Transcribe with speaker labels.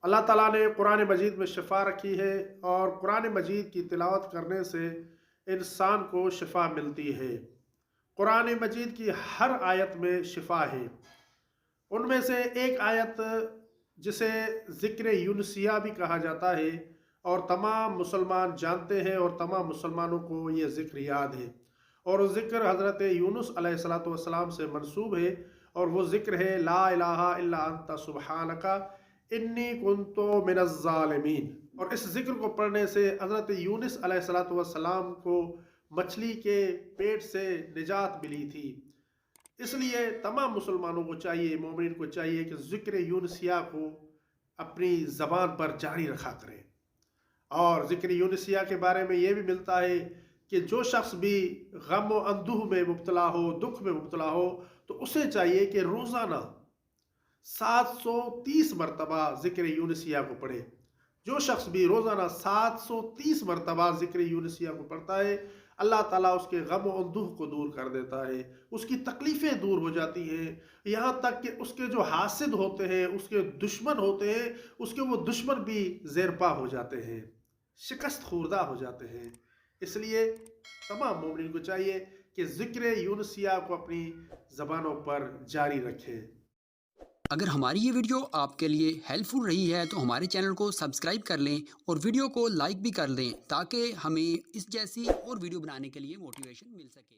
Speaker 1: اللہ ताला ने कुरान मजीद में शिफा रखी है और कुरान मजीद की तिलावत करने से इंसान को शिफा मिलती है। कुरान मजीद की हर आयत में शिफा है। उनमें से एक आयत जिसे ज़िक्र यूनुसिया भी कहा जाता है और तमाम मुसलमान जानते हैं और तमाम मुसलमानों को ये ज़िक्र याद है, और वो ज़िक्र हज़रत यूनुस अलैहिस्सलातु वस्सलाम से मंसूब है, और वो ज़िक्र है ला इलाहा इल्ला अंता सुब्हानका इन्नी कुन्तु मिनज़ ज़ालिमीन। और इस ज़िक्र को पढ़ने से हज़रत यूनुस अलैहिस्सलातु वस्सलाम को मछली के पेट से निजात मिली थी। इसलिए तमाम मुसलमानों को चाहिए, मोमिन को चाहिए कि ज़िक्र यूनुसिया को अपनी ज़बान पर जारी रखा करें। और ज़िक्र यूनुसिया के बारे में ये भी मिलता है कि जो शख्स भी गम व अंदूह में मुब्तला हो, दुख में मुब्तला हो, तो उसे चाहिए कि रोज़ाना 730 मरतबा ज़िक्र यूनुसिया को पढ़े। जो शख्स भी रोज़ाना 730 मरतबा ज़िक्र यूनुसिया को पढ़ता है, अल्लाह ताला उसके गम व अंदूह को दूर कर देता है, उसकी तकलीफ़ें दूर हो जाती हैं, यहाँ तक कि उसके जो हासिद होते हैं, उसके दुश्मन होते हैं, उसके वो दुश्मन भी ज़ेरपा हो जाते हैं, शिकस्त खुर्दा हो जाते हैं। इसलिए तमाम मोमिन को चाहिए कि ज़िक्र यूनुसिया को अपनी ज़बानों पर जारी रखें।
Speaker 2: अगर हमारी ये वीडियो आपके लिए हेल्पफुल रही है तो हमारे चैनल को सब्सक्राइब कर लें और वीडियो को लाइक भी कर दें ताकि हमें इस जैसी और वीडियो बनाने के लिए मोटिवेशन मिल सके।